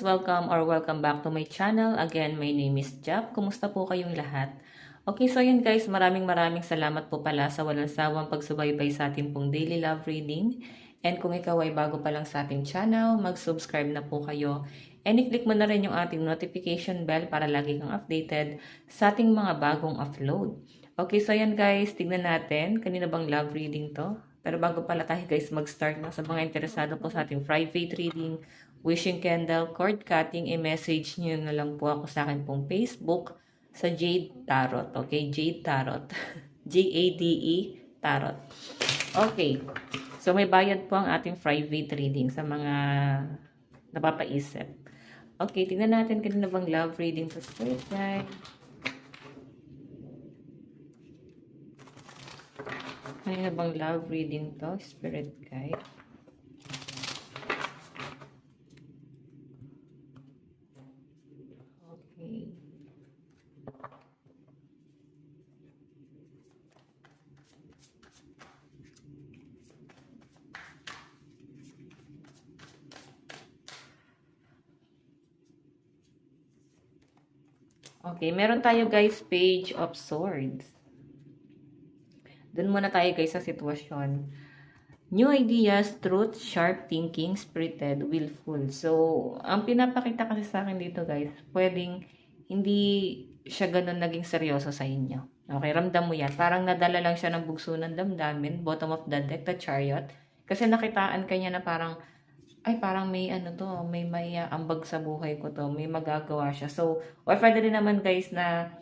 guys, welcome back to my channel. Again, my name is Jap. Kumusta po kayong lahat? Okay, so yun guys, maraming salamat po pala sa walang sawang pagsubaybay sa ating pong daily love reading. And kung ikaw ay bago pa lang sa ating channel, mag-subscribe na po kayo. And i-click mo na rin yung ating notification bell para lagi kang updated sa ating mga bagong upload. Okay, so yan guys, tignan natin. Kanina bang love reading to? Pero bago pala tayo guys mag-start na sa mga interesado po sa ating private reading, wishing candle, cord cutting, i-message nyo na lang po ako sa akin pong Facebook sa Jade Tarot. Okay, Jade Tarot. Jade Tarot. Okay, so may bayad po ang ating private reading sa mga napapaisip. Okay, tingnan natin kanina bang love reading to spirit guide. Kanina bang love reading to spirit guide? Okay. Okay, meron tayo guys Page of Swords. Doon muna tayo guys sa sitwasyon. New ideas, truth, sharp thinking, spirited, willful. So, ang pinapakita kasi sa akin dito guys, pwedeng hindi siya ganun naging seryoso sa inyo. Okay, ramdam mo yan. Parang nadala lang siya ng bugso ng damdamin, bottom of the deck, the chariot. Kasi nakitaan kanya na parang, ay parang may ano to, may ambag sa buhay ko to, may magagawa siya. So, or pwede rin naman guys na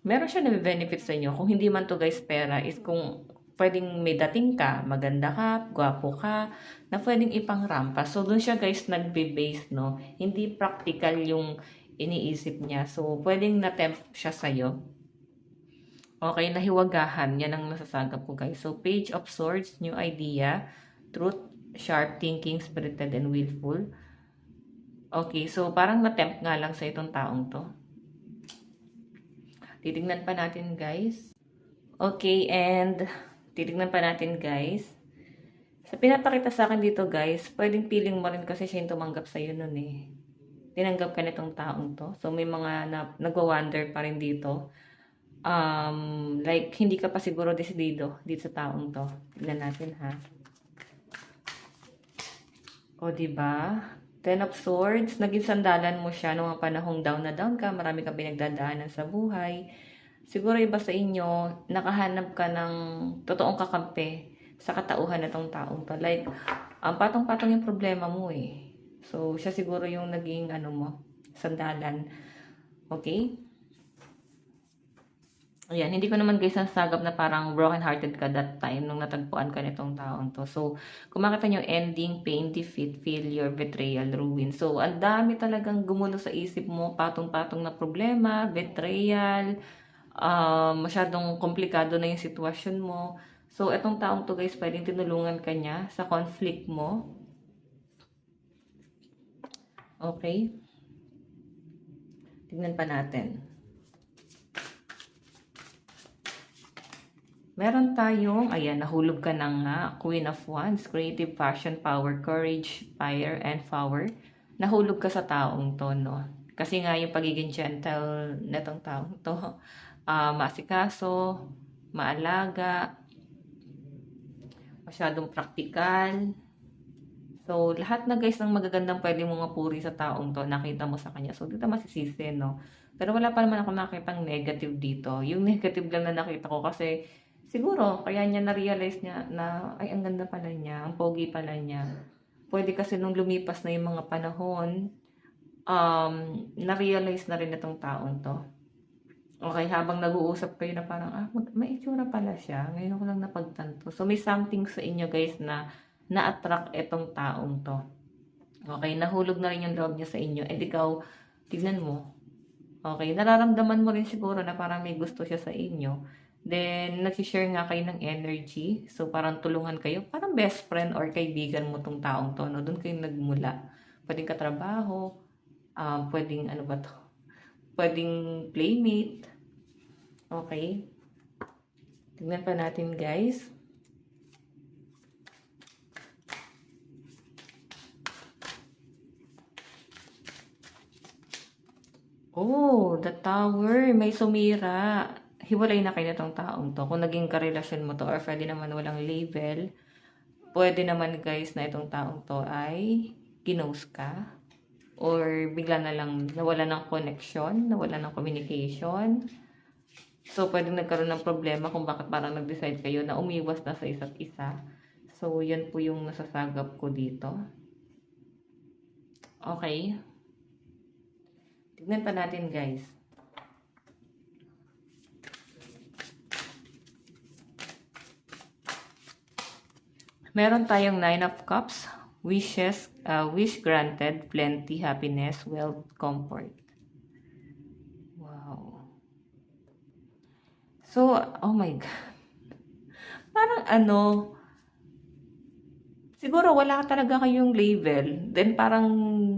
meron siya na benefit sa inyo. Kung hindi man to guys pera, is kung pwedeng may dating ka, maganda ka, gwapo ka, na pwedeng ipangrampa. So, dun siya guys nagbe-base, no? Hindi practical yung iniisip niya. So, pwedeng na-tempt siya sa'yo. Okay, nahiwagahan. Yan ang nasasagap ko guys. So, Page of Swords, new idea, truth, sharp thinking, spirited, and willful. Okay, so parang na-tempt nga lang sa itong taong to. Titignan pa natin guys. Okay, and titignan pa natin guys. Sa pinapakita sa akin dito guys, pwedeng feeling mo rin kasi siya yung tumanggap sa'yo nun eh. Tinanggap ka nitong taong to. So may mga nagwa-wonder pa rin dito. Like hindi ka pa siguro desidido dito sa taong to. Tignan natin ha. O, diba? Ten of Swords, naging sandalan mo siya nung mga panahong down na down ka, marami kang pinagdadaanan sa buhay. Siguro iba sa inyo, nakahanap ka ng totoong kakampi sa katauhan na tong taong to. Like, patong-patong yung problema mo eh. So, siya siguro yung naging ano mo, sandalan. Okay? Ayan, hindi ko naman guys nasagap na parang broken-hearted ka that time nung natagpuan ka nitong taon to. So, kung makita nyo, ending, pain, defeat, failure, betrayal, ruin. So, ang dami talagang gumulo sa isip mo, patong-patong na problema, betrayal, masyadong komplikado na yung sitwasyon mo. So, etong taong to guys, pwedeng tinulungan ka niya sa conflict mo. Okay? Tignan pa natin. Meron tayong, ayan, nahulog ka na nga, Queen of Wands, creative, passion, power, courage, fire, and power. Nahulog ka sa taong to, no? Kasi nga yung pagiging gentle netong taong to, maasikaso, maalaga, masyadong praktikal. So, lahat na guys ng magagandang pwede mong mapuri sa taong to, nakita mo sa kanya. So, dito masisisi, no? Pero wala pa naman ako nakitang negative dito. Yung negative lang na nakita ko kasi siguro, kaya niya na-realize niya na, ay, ang ganda pala niya, ang pogi pala niya. Pwede kasi nung lumipas na yung mga panahon, na-realize na rin itong taong to. Okay, habang nag-uusap kayo na parang, may itsura pala siya. Ngayon ko lang napagtanto. So, may something sa inyo guys na na-attract itong taong to. Okay, nahulog na rin yung loob niya sa inyo. And ikaw, tignan mo. Okay, nararamdaman mo rin siguro na parang may gusto siya sa inyo. Then, nagsishare nga kayo ng energy. So, parang tulungan kayo. Parang best friend or kaibigan mo tong taong to. No? Doon kayo nagmula. Pwedeng katrabaho. Pwedeng, ano ba to? Pwedeng playmate. Okay. Tignan pa natin, guys. Oh, the tower. May sumira. Hiwalay na kayo nitong taong to. Kung naging karelasyon mo to or pwede naman walang label, pwede naman guys na itong taong to ay ginost ka. Or bigla na lang nawala ng connection, nawala ng communication. So, pwedeng nagkaroon ng problema kung bakit parang nag-decide kayo na umiwas na sa isa't isa. So, yan po yung nasasagap ko dito. Okay. Tignan pa natin guys. Meron tayong 9 of Cups. Wishes, wish granted, plenty, happiness, wealth, comfort. Wow. So, oh my God. Parang ano, siguro wala talaga kayong label. Then parang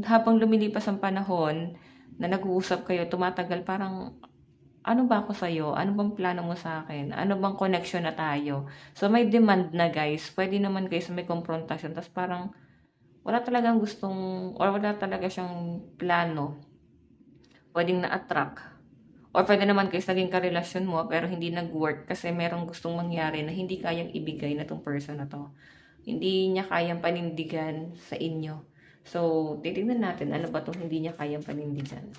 habang lumilipas ang panahon na nag-uusap kayo, tumatagal parang ano ba ako sa'yo? Ano bang plano mo sa akin? Ano bang connection na tayo? So may demand na guys. Pwede naman guys may confrontation. Tapos parang wala talagang gustong or wala talaga siyang plano. Pwedeng na-attract. Or pwede naman guys naging karelasyon mo pero hindi nag-work kasi merong gustong mangyari na hindi kayang ibigay na tong person na to. Hindi niya kayang panindigan sa inyo. So, titignan natin ano ba itong hindi niya kayang panindigan.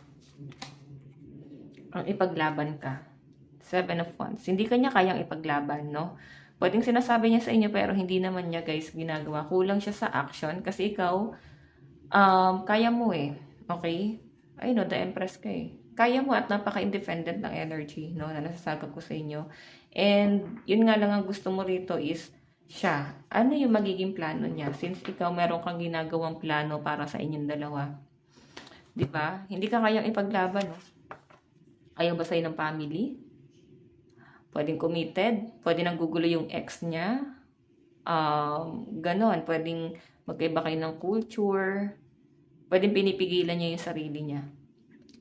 Ang ipaglaban ka. 7 of Wands. Hindi kanya kayang ipaglaban, no? Pwedeng sinasabi niya sa inyo pero hindi naman niya guys ginagawa. Kulang siya sa action kasi ikaw, kaya mo eh. Okay? Ay no, the Empress ka eh. Kaya mo at napaka-independent ng energy, no? Na nasasagap ko sa inyo. And yun nga lang ang gusto mo rito is siya. Ano yung magiging plano niya? Since ikaw meron kang ginagawang plano para sa inyong dalawa. 'Di ba? Hindi ka kayang ipaglaban, no? Ayaw ba sa'yo ng family? Pwedeng committed, pwedeng nanggugulo yung ex niya. Ganon, pwedeng magkaiba kayo ng culture. Pwedeng pinipigilan niya yung sarili niya.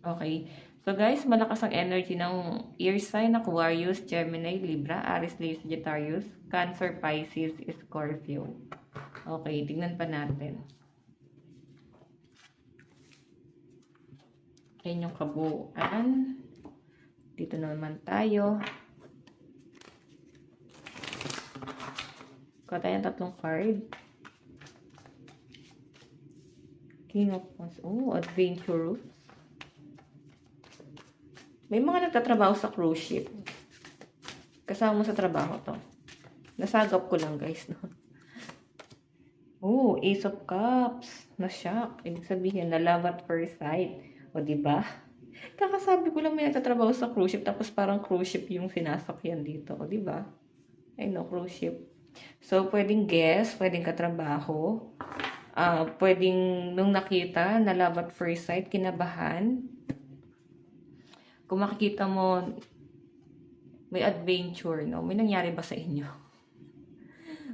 Okay? So guys, malakas ang energy ng ear sign, Aquarius, Gemini, Libra, Aries, Leo, Sagittarius, Cancer, Pisces, Scorpio. Okay, tingnan pa natin. Ayan yung kabuuan. Dito naman tayo. Kuha tayo ng 3 card. King of Wands. Oh, adventurous. May mga nagtatrabaho sa cruise ship. Kasama mo sa trabaho to. Nasagap ko lang guys, no? Oh, Ace of Cups. Na-shock. Ibig sabihin, na love at first sight. O, diba? Kakasabi ko lang may nagtatrabaho sa cruise ship, tapos parang cruise ship yung sinasakyan dito. O, diba? Ay, no, cruise ship. So, pwedeng guest, pwedeng katrabaho. Pwedeng nung nakita, na love at first sight, kinabahan. Kung makikita mo, may adventure, no? May nangyari ba sa inyo?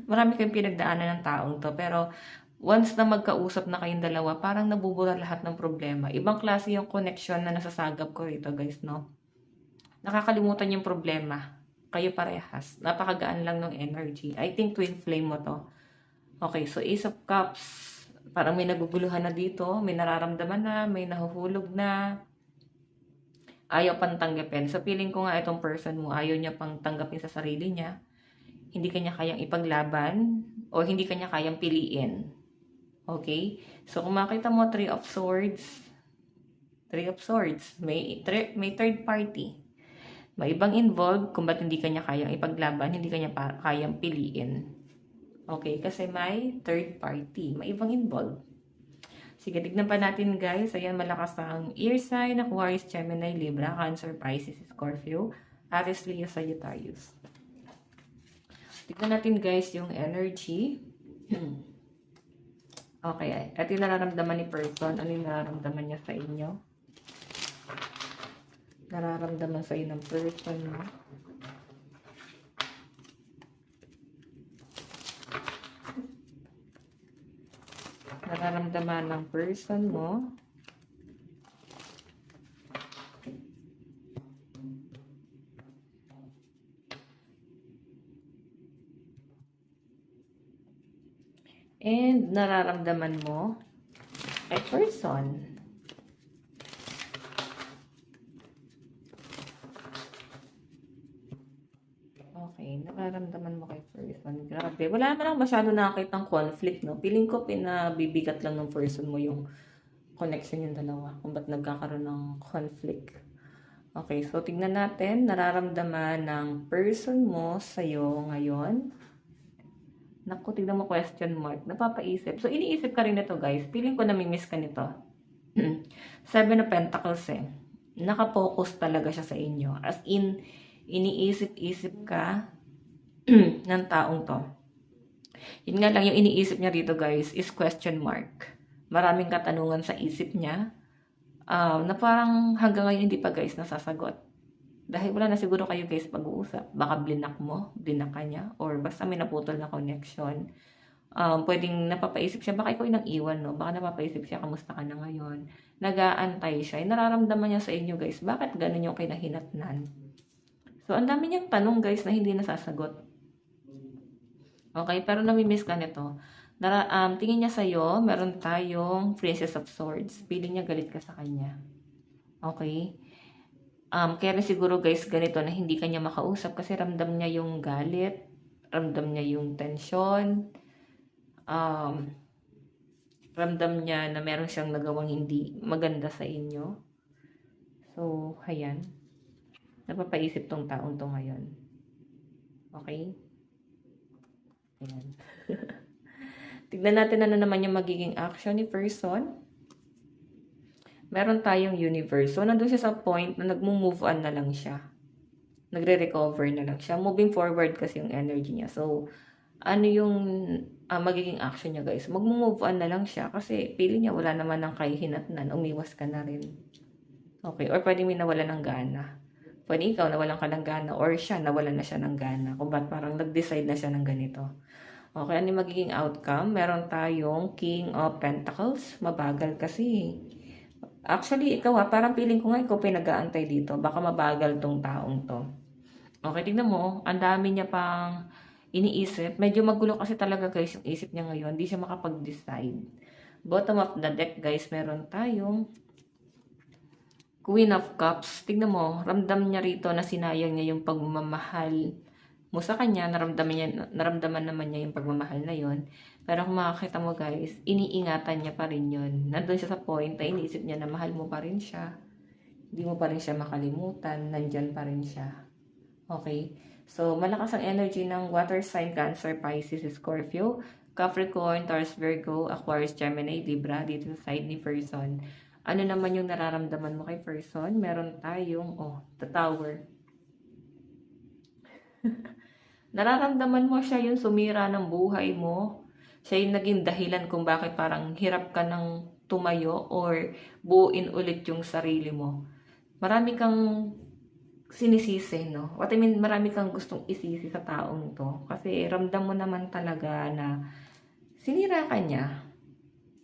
Marami kayong pinagdaanan ng taong to, pero once na magkausap na kayong dalawa, parang nabubura lahat ng problema. Ibang klase yung connection na nasasagap ko rito, guys, no? Nakakalimutan yung problema. Kayo parehas. Napakagaan lang ng energy. I think twin flame mo to. Okay, so Ace of Cups. Parang may naguguluhan na dito. May nararamdaman na. May nahuhulog na. Ayaw pang tanggapin. So, feeling ko nga itong person mo, ayaw niya pang tanggapin sa sarili niya. Hindi kanya kayang ipaglaban o hindi kanya kayang piliin. Okay? So, kung makita mo 3 of Swords, 3 of Swords, may third party. May ibang involved kung ba't hindi kanya kayang ipaglaban, hindi kanya kayang piliin. Okay? Kasi may third party. May ibang involved. Sige, tignan pa natin guys. Ayan, malakas ang ear sign, Aquarius, Gemini, Libra, Cancer, Pisces, Scorpio, Aries, Leo, Sagittarius. Tignan natin guys yung energy. Okay, at yung nararamdaman ni person, ano yung nararamdaman niya sa inyo? Nararamdaman sa inyo ng person mo. Nararamdaman ng person mo. And nararamdaman mo ay person. nararamdaman mo kay person? Grabe. Wala naman ako masyado nakakita ng conflict, no? Feeling ko pinabibigat lang ng person mo yung connection yung dalawa. Kung ba't nagkakaroon ng conflict. Okay, so tignan natin. Nararamdaman ng person mo sa'yo ngayon. Naku, tignan mo question mark. Napapaisip. So, iniisip ka rin nito, guys. Feeling ko namimiss ka nito. Seven of Pentacles eh. Nakapokus talaga siya sa inyo. As in, iniisip-isip ka ng taong to. Yun nga lang, yung iniisip niya dito, guys, is question mark. Maraming katanungan sa isip niya na parang hanggang ngayon hindi pa, guys, nasasagot. Dahil wala na siguro kayo, guys, pag-uusap. Baka blinak mo, blinak ka niya, or basta may naputol na connection. Pwedeng napapaisip siya, baka ikaw yung iwan, no? Baka napapaisip siya, kamusta ka na ngayon? Nag-aantay siya. Nararamdaman niya sa inyo, guys, bakit ganun yung kinahinatnan? So, ang dami niyang tanong, guys, na hindi nasasagot. Okay, pero namimiss ka nito. Tingin niya sa'yo, meron tayong Princess of Swords. Feeling niya galit ka sa kanya. Okay? Kaya rin siguro, guys, ganito na hindi kanya makausap kasi ramdam niya yung galit, ramdam niya yung tension, ramdam niya na meron siyang nagawang hindi maganda sa inyo. So, ayan. Napapaisip tong taong to ngayon. Okay? Ayan. Tignan natin ano naman yung magiging action ni person. Meron tayong universe. So, nandun siya sa point na nagmo-move on na lang siya. Nagre-recover na lang siya. Moving forward kasi yung energy niya. So, ano yung magiging action niya, guys? Magmo-move on na lang siya kasi feeling niya wala naman ng kahihinatnan. Umiwas ka na rin. Okay. Or pwede may nawalan ng gana. Pwede ikaw nawalan ka ng gana or siya nawalan na siya ng gana. Kung ba't parang nag-decide na siya ng ganito. Okay. Ano yung magiging outcome? Meron tayong King of Pentacles. Mabagal kasi. Actually, ikaw parang feeling ko nga ikaw pinag-aantay dito. Baka mabagal tong taong to. Okay, tignan mo. Ang dami niya pang iniisip. Medyo magulo kasi talaga, guys, yung isip niya ngayon. Hindi siya makapag-decide. Bottom of the deck, guys, meron tayong Queen of Cups. Tignan mo, ramdam niya rito na sinayang niya yung pagmamahal mo sa kanya. Naramdaman naman niya yung pagmamahal na yon. Pero kung makakita mo, guys, iniingatan niya pa rin yun. Nandun siya sa point na iniisip niya na mahal mo pa rin siya. Hindi mo pa rin siya makalimutan. Nandyan pa rin siya. Okay? So, malakas ang energy ng water sign, Cancer, Pisces, Scorpio, Capricorn, Taurus, Virgo, Aquarius, Gemini, Libra, dito sa side ni person. Ano naman yung nararamdaman mo kay person? Meron tayong, the Tower. Nararamdaman mo siya yung sumira ng buhay mo. Siya yung naging dahilan kung bakit parang hirap ka ng tumayo or buuin ulit yung sarili mo. Marami kang sinisisi, no? What I mean, marami kang gustong isisi sa taong to. Kasi ramdam mo naman talaga na sinira ka niya.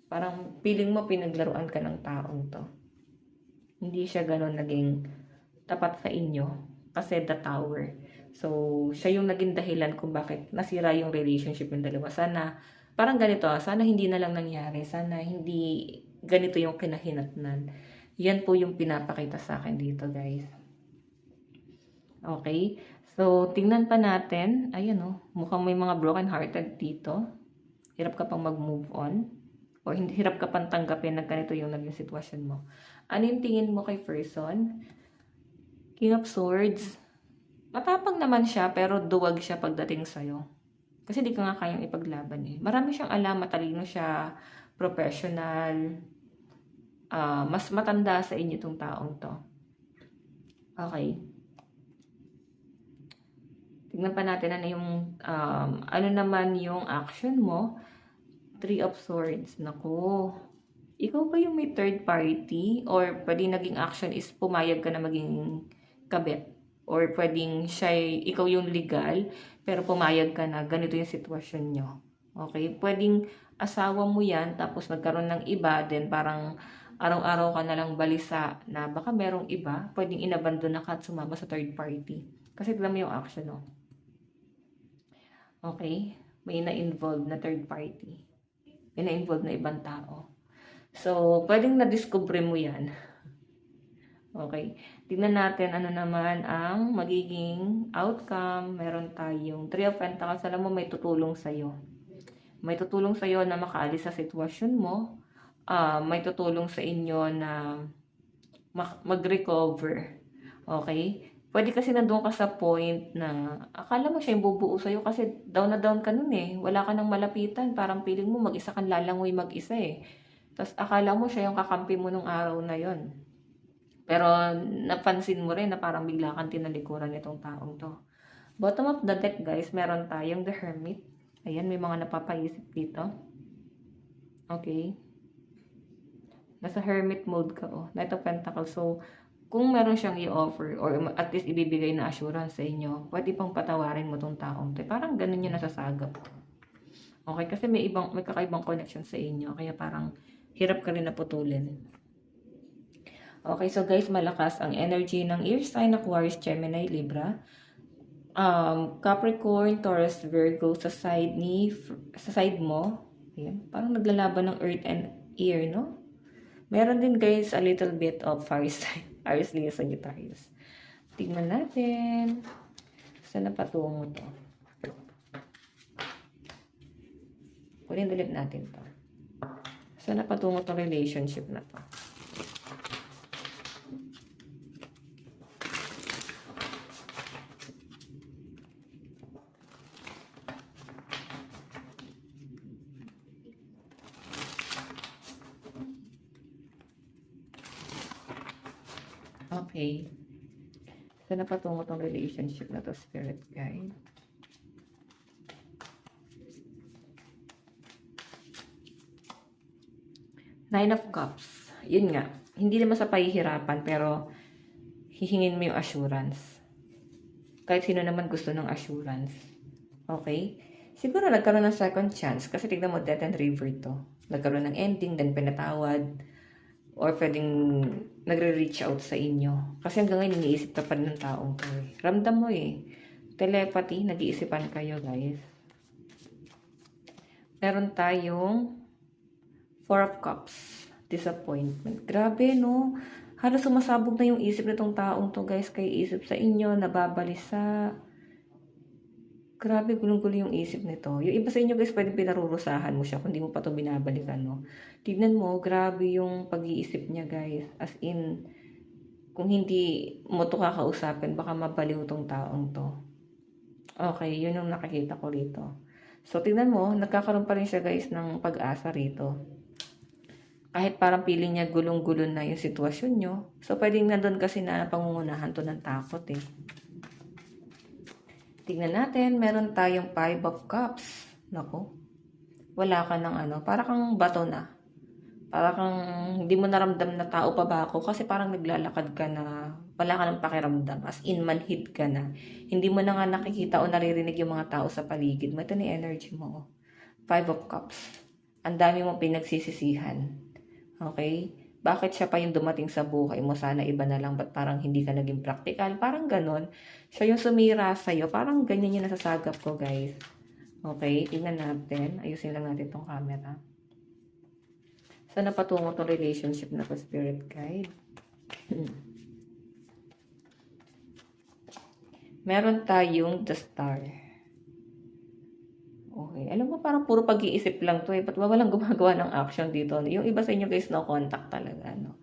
Parang feeling mo pinaglaruan ka ng taong to. Hindi siya ganun naging tapat sa inyo. Kasi the Tower. So, siya yung naging dahilan kung bakit nasira yung relationship yung dalawa. Sana, parang ganito, sana hindi na lang nangyari. Sana hindi ganito yung kinahinatnan. Yan po yung pinapakita sa akin dito, guys. Okay? So, tingnan pa natin. Ayan, mukhang may mga broken hearted dito. Hirap ka pang mag-move on. O hindi hirap ka pang tanggapin na ganito yung naging sitwasyon mo. Ano yung tingin mo kay person? King of Swords. Matapang naman siya, pero duwag siya pagdating sa'yo. Kasi di ka nga kayang ipaglaban eh. Marami siyang alam, matalino siya, professional, mas matanda sa inyo itong taong to. Okay. Tignan pa natin ano naman yung action mo. Three of Swords. Naku. Ikaw ba yung may third party? Or pwedeng naging action is pumayag ka na maging kabit? Or pwedeng ikaw yung legal, pero pumayag ka na ganito yung sitwasyon nyo. Okay? Pwedeng asawa mo yan, tapos nagkaroon ng iba, then parang araw-araw ka na lang balisa na baka merong iba, pwedeng inabandon na ka at sumama sa third party. Kasi tignan mo yung action, no? Okay? May na-involve na third party. May na-involve na ibang tao. So, pwedeng na-discover mo yan. Okay. Tingnan natin ano naman ang magiging outcome. Meron tayong Three of Pentacles. Alam mo, may tutulong sa'yo. May tutulong sa'yo na makaalis sa sitwasyon mo. May tutulong sa inyo na mag-recover. Okay? Pwede kasi nandun ka sa point na akala mo siya yung bubuo sa'yo kasi down na down ka nun eh. Wala ka nang malapitan. Parang feeling mo mag-isa kang lalangoy mag-isa eh. Tapos akala mo siya yung kakampi mo nung araw na yon. Pero napansin mo rin na parang bigla kang tinalikuran nitong taong to. Bottom of the deck guys, meron tayong the Hermit. Ayan, may mga napapaisip dito. Okay. Nasa Hermit mode ka oh. Knight of Pentacles. So, kung meron siyang i-offer or at least ibibigay na assurance sa inyo, pwede pang patawarin mo tong taong to. Parang ganun yung nasasagap. Okay, kasi may kakaibang connection sa inyo. Kaya parang hirap ka rin na putulin. Okay, so guys, malakas ang energy ng ear sign, Aquarius, Gemini, Libra. Capricorn, Taurus, Virgo sa side mo. Ayan, parang naglalaban ng earth and air, no? Meron din guys a little bit of fire sign, Aries, Leo, Sagittarius. Tingnan natin. Saan na patungo to? Pwede delete natin to. Saan na patungo tong relationship na to? Okay. Saan na patungo tong relationship na to, Spirit Guide? Nine of Cups. Yun nga. Hindi naman sa pahihirapan, pero hihingin mo yung assurance. Kahit sino naman gusto ng assurance. Okay? Siguro nagkaroon ng second chance. Kasi tignan mo, death and river to. Nagkaroon ng ending, then pinatawad. Or pwedeng nagre-reach out sa inyo. Kasi hanggang ngayon, iniisip ka pa rin ng taong to eh. Ramdam mo eh. Telepathy, nag-iisipan kayo guys. Meron tayong Four of Cups. Disappointment. Grabe no. Halos sumasabog na yung isip nitong taong to guys. Kaya isip sa inyo, nababalisa. Grabe, gulong-gulo yung isip nito. Yung iba sa inyo guys, pwedeng pinarurusahan mo siya kung di mo pa ito binabalikan, no? Tignan mo, grabe yung pag-iisip niya guys. As in, kung hindi mo ito kakausapin, baka mabaliw tong taong to. Okay, yun yung nakikita ko rito. So, tignan mo, nagkakaroon pa rin siya guys ng pag-asa rito. Kahit parang feeling niya gulong-gulo na yung sitwasyon nyo. So, pwedeng nandun kasi na pangungunahan to ng takot eh. Tingnan natin, meron tayong Five of Cups. Nako, wala ka ng ano, para kang bato na. Para kang hindi mo naramdam na tao pa ba ako kasi parang naglalakad ka na wala ka ng pakiramdam. As in, manhid ka na. Hindi mo na nga nakikita o naririnig yung mga tao sa paligid mo. Ito na yung energy mo. Five of Cups. Ang dami mong pinagsisisihan. Okay? Bakit siya pa yung dumating sa buhay mo? Sana iba na lang. Ba't parang hindi ka naging practical? Parang ganon. Siya yung sumira sa'yo. Parang ganyan yung nasasagap ko, guys. Okay? Tingnan natin. Ayusin lang natin tong camera. Sana patungo tong relationship na to, Spirit Guide. Meron tayong The Star. Okay. Alam mo, parang puro pag-iisip lang to eh. Ba't walang gumagawa ng action dito? Yung iba sa inyo guys, no contact talaga, no?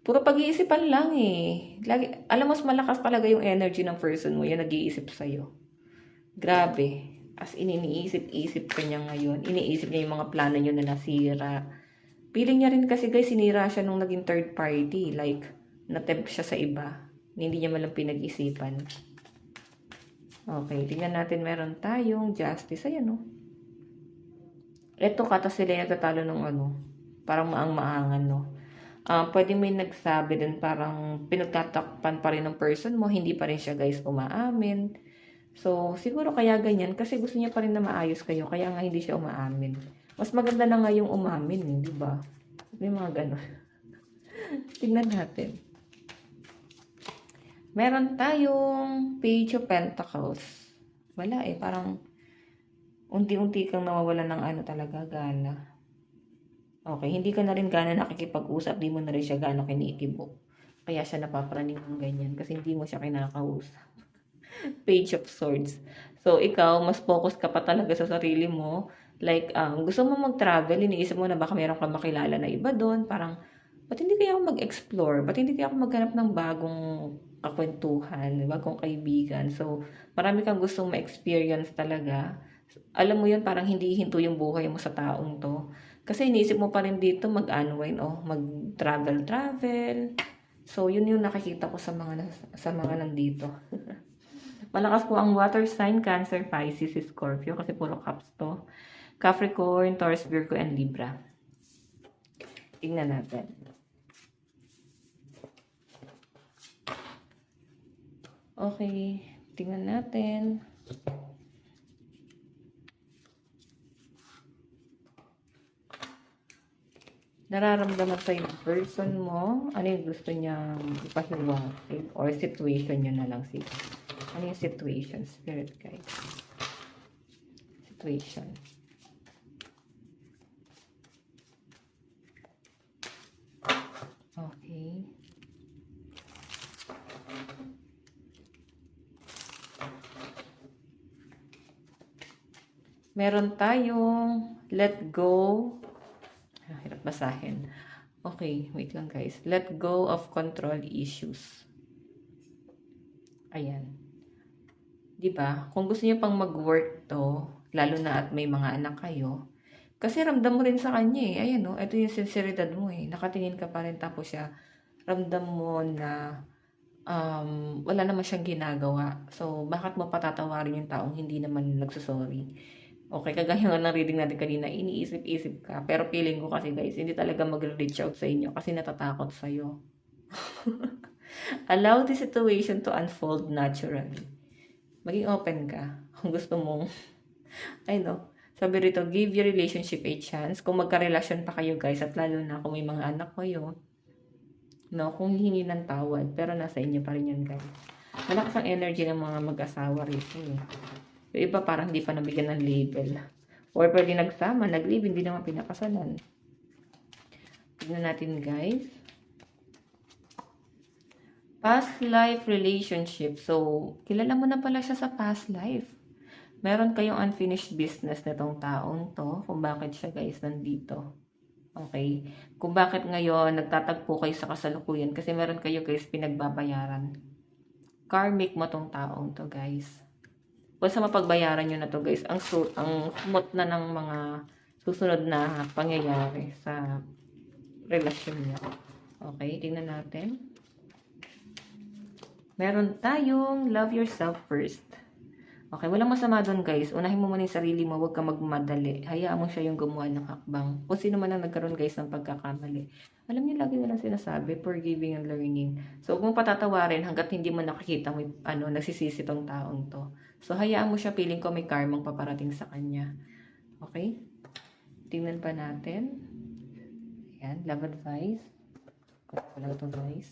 Puro pag-iisipan lang eh. Lagi, alam mo, mas malakas talaga yung energy ng person mo. Yan, nag-iisip sa'yo. Grabe. As in, iniisip-isip ka niya ngayon. Iniisip niya yung mga plano niyo na nasira. Feeling niya rin kasi guys, sinira siya nung naging third party. Like, natempt siya sa iba. Hindi niya malang pinag-isipan. Okay, tingnan natin, meron tayong justice. Ayan, no? Ito, kata sila yung nagtatalo ng ano, parang maang-maangan, no? Pwede may nagsabi din parang pinagtatakpan pa rin ng person mo, hindi pa rin siya guys umaamin. So, siguro kaya ganyan, kasi gusto niya pa rin na maayos kayo, kaya nga hindi siya umaamin. Mas maganda na nga yung umamin, di ba? May mga gano'n. Tingnan natin. Meron tayong Page of Pentacles. Wala eh, parang unti-unti kang nawawalan ng ano talaga, gana. Okay, hindi ka na rin gana nakikipag-usap, di mo na rin siya gana kinikibo. Kaya siya napapraning ng ganyan kasi hindi mo siya kinakausap. Page of Swords. So, ikaw, mas focus ka pa talaga sa sarili mo. Like, gusto mo mag-travel, iniisip mo na baka meron kang makilala na iba doon. Parang, ba't hindi kaya ako mag-explore? Ba't hindi kaya ako maghanap ng bagong kakwentuhan, bagong kaibigan? So, marami kang gustong ma-experience talaga. Alam mo yun, parang hindi hinto yung buhay mo sa taong to. Kasi iniisip mo pa rin dito mag-unwind o mag-travel-travel. So, yun yung nakikita ko sa mga nandito. Malakas po ang water sign, Cancer, Pisces, Scorpio, kasi puro cups to. Capricorn, Taurus, Virgo, and Libra. Tingnan natin. Okay, tingnan natin. Nararamdaman sa yung person mo, ano yung gusto niyang ipahiwatig or situation nyo na lang sige. Ano yung situation, spirit guide? Situation. Okay. Meron tayong let go. Hirap basahin. Okay, wait lang guys. Let go of control issues. Ayan. 'Di ba? Kung gusto niyo pang mag-work to, lalo na at may mga anak kayo, kasi ramdam mo rin sa kanya eh. Ayan no, ito yung sinseridad mo eh. Nakatingin ka pa rin tapos siya, ramdam mo na wala naman siyang ginagawa. So, bakit mo patatawarin yung taong hindi naman nagsusorry? Okay, kagaya nga ng reading natin kanina, iniisip-isip ka. Pero feeling ko kasi guys, hindi talaga mag-reach out sa inyo kasi natatakot sa'yo. Allow the situation to unfold naturally. Maging open ka kung gusto mong, I know, sabi rito, give your relationship a chance. Kung magka-relasyon pa kayo guys, at lalo na kung may mga anak kayo, no, kung hihingi ng tawad, pero nasa inyo pa rin yun guys. Malakas ang energy ng mga mag-asawa rito eh. Yung iba parang hindi pa nabigyan ng label. Or pwede nagsama, nag-live, hindi naman pinakasalan. Tignan natin guys. Past life relationship. So, kilala mo na pala siya sa past life. Meron kayong unfinished business nitong taong to. Kung bakit siya guys nandito. Okay? Kung bakit ngayon nagtatagpo kayo sa kasalukuyan. Kasi meron kayo guys pinagbabayaran. Karmic mo tong taong to guys. Kung sa mapagbayaran nyo na to guys, ang smooth na ng mga susunod na pangyayari sa relasyon nyo. Okay, tingnan natin. Meron tayong love yourself first. Okay, walang masama doon guys. Unahin mo muna yung sarili mo, huwag ka magmadali. Hayaan mo siya yung gumawa ng hakbang. Kung sino man ang nagkaroon guys ng pagkakamali. Alam niyo, lagi nilang sinasabi, forgiving and learning. So, huwag mong patatawarin hanggat hindi mo nakikita mo nagsisisi tong taong to. So, hayaan mo siya, feeling ko may karmang paparating sa kanya. Okay? Tingnan pa natin. Ayan, love advice. Kung wala ito guys.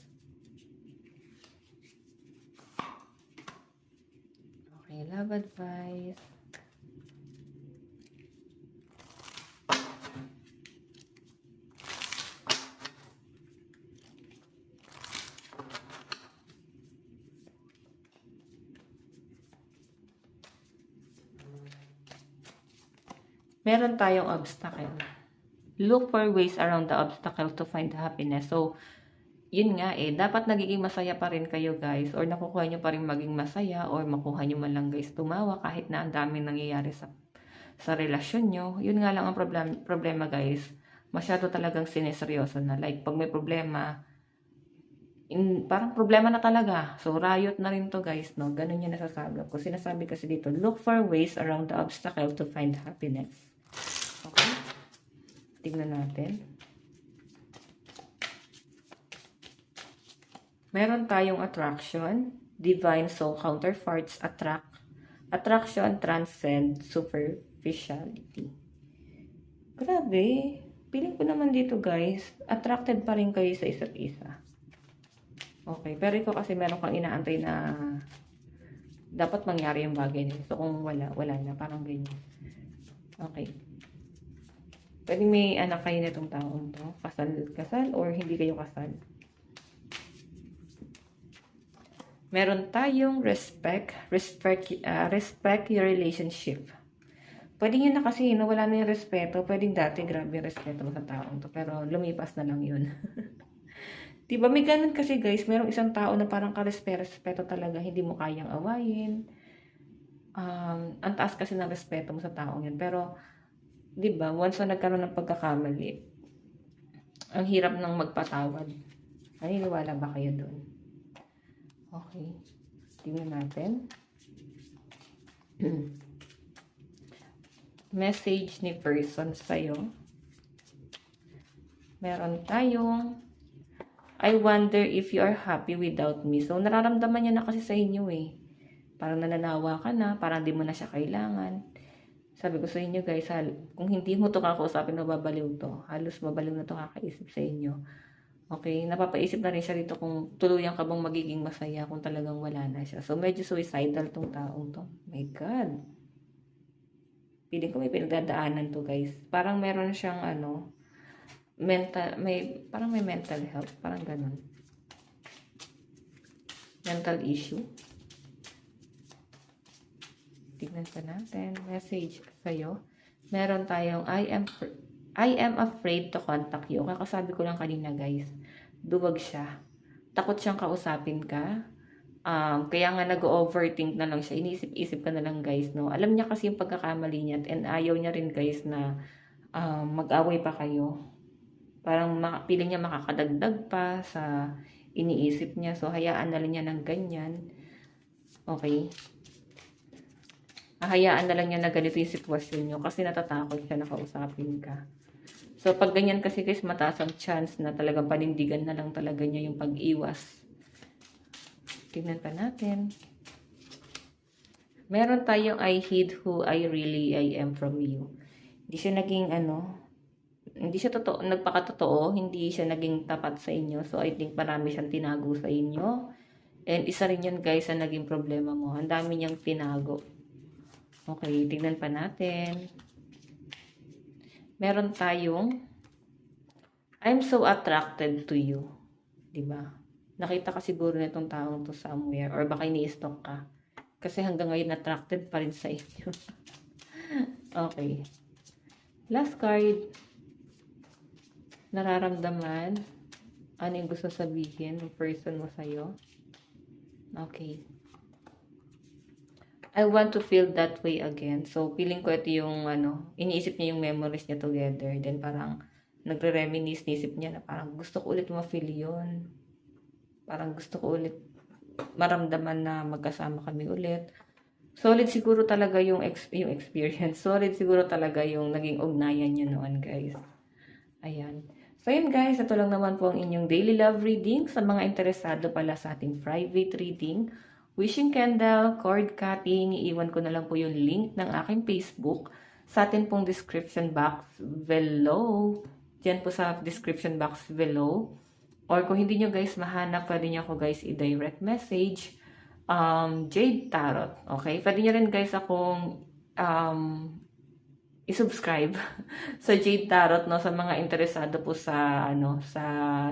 Okay, love advice. Meron tayong obstacle. Look for ways around the obstacle to find happiness. So, yun nga eh, dapat nagiging masaya pa rin kayo guys, or nakukuha nyo pa rin maging masaya, or makuha nyo man lang guys tumawa kahit na ang daming nangyayari sa relasyon nyo. Yun nga lang ang problema guys, masyado talagang sineseryoso na. Like, pag may problema, parang problema na talaga. So, riot na rin to guys, no? Ganun yung nasasagap ko. Sinasabi kasi dito, look for ways around the obstacle to find happiness. Okay? Tingnan natin. Meron tayong attraction, divine soul counterparts, attraction, transcend, superficiality. Grabe. Feeling ko naman dito guys, attracted pa rin kayo sa isa't isa. Okay, pero ikaw kasi meron kang inaantay na dapat mangyari yung bagay nito. So kung wala na, parang ganyan. Okay. Pwede may anak kayo na itong taong to. Kasal or hindi kayo kasal. Meron tayong respect your relationship. Pwede yun na kasi, wala na yung respeto. Pwedeng dati, grabe yung respeto mo sa taong to. Pero lumipas na lang yun. Diba, may ganun kasi guys, merong isang tao na parang respeto talaga, hindi mo kayang awayin. Ang taas kasi ng respeto mo sa taong yun. Pero, diba, once na nagkaroon ng pagkakamali, ang hirap nang magpatawad. Naniniwala ba kayo doon? Okay. Tingnan natin. Message ni person sa'yo. Meron tayong I wonder if you are happy without me. So, nararamdaman niya na kasi sa inyo eh. Parang nananawa ka na, parang di mo na siya kailangan. Sabi ko sa inyo guys, kung hindi mo to kakausapin, mababaliw to. Halos mabaliw na to kakaisip sa inyo. Okay, napapaisip na rin siya dito kung tuluyan ka bang magiging masaya kung talagang wala na siya. So, medyo suicidal tong taong to. My God. Piling ko may pinagdadaanan to guys. Parang meron siyang parang may mental health, parang ganun. Mental issue. Tignan pa natin. Message sa'yo. Meron tayong I am afraid to contact you. Kakasabi ko lang kanina guys. Duwag siya. Takot siyang kausapin ka. Kaya nga nag-overthink na lang siya. Inisip-isip ka na lang guys. No? Alam niya kasi yung pagkakamali niya. And ayaw niya rin guys na mag-away pa kayo. Parang piling niya makakadagdag pa sa iniisip niya. So, hayaan na lang niya ng ganyan. Okay. Hayaan na lang niya na ganito yung sitwasyon niyo kasi natatakot siya na kausapin ka. So, pag ganyan kasi guys, mataas ang chance na talagang panindigan na lang talaga niya yung pag-iwas. Tingnan pa natin. Meron tayong I hid who I am from you. Hindi siya naging hindi siya nagpakatotoo, hindi siya naging tapat sa inyo. So, I think marami siyang tinago sa inyo. And isa rin yun guys, ang naging problema mo. Ang dami niyang tinago. Okay, tingnan pa natin. Meron tayong I'm so attracted to you. Diba? Nakita ka siguro na itong taong to somewhere. Or baka ini-stalk ka. Kasi hanggang ngayon attracted pa rin sa inyo. Okay. Last card. Nararamdaman. Ano yung gusto sabihin ng person mo sa'yo? Okay. I want to feel that way again. So, feeling ko ito yung, iniisip niya yung memories niya together. Then, parang, nagre-reminisce, nisip niya na parang gusto ko ulit ma-feel yun. Parang gusto ko ulit maramdaman na magkasama kami ulit. Solid siguro talaga yung experience. Solid siguro talaga yung naging ugnayan niyo noon, guys. Ayan. So, yun guys, ito lang naman po ang inyong daily love reading. Sa mga interesado pala sa ating private reading, wishing candle, cord cutting, iiwan ko na lang po yung link ng aking Facebook sa atin pong description box below. Diyan po sa description box below. Or kung hindi nyo guys mahanap, pwede nyo ako guys i-direct message. Jade Tarot. Okay? Pwede nyo rin guys akong i-subscribe sa Jade Tarot, no, sa mga interesado po sa sa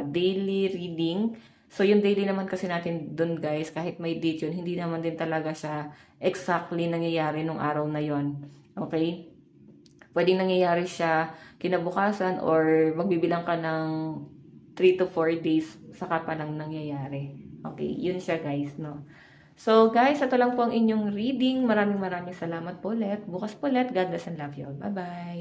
daily reading. So yung daily naman kasi natin dun guys, kahit may date yun, hindi naman din talaga siya exactly nangyayari nung araw na yon. Okay? Pwedeng nangyayari siya kinabukasan or magbibilang ka ng 3 to 4 days saka pa lang nangyayari. Okay, yun siya guys, no. So guys, ito lang po ang inyong reading. Maraming salamat po ulit. Bukas po ulit. God bless and love you all. Bye-bye.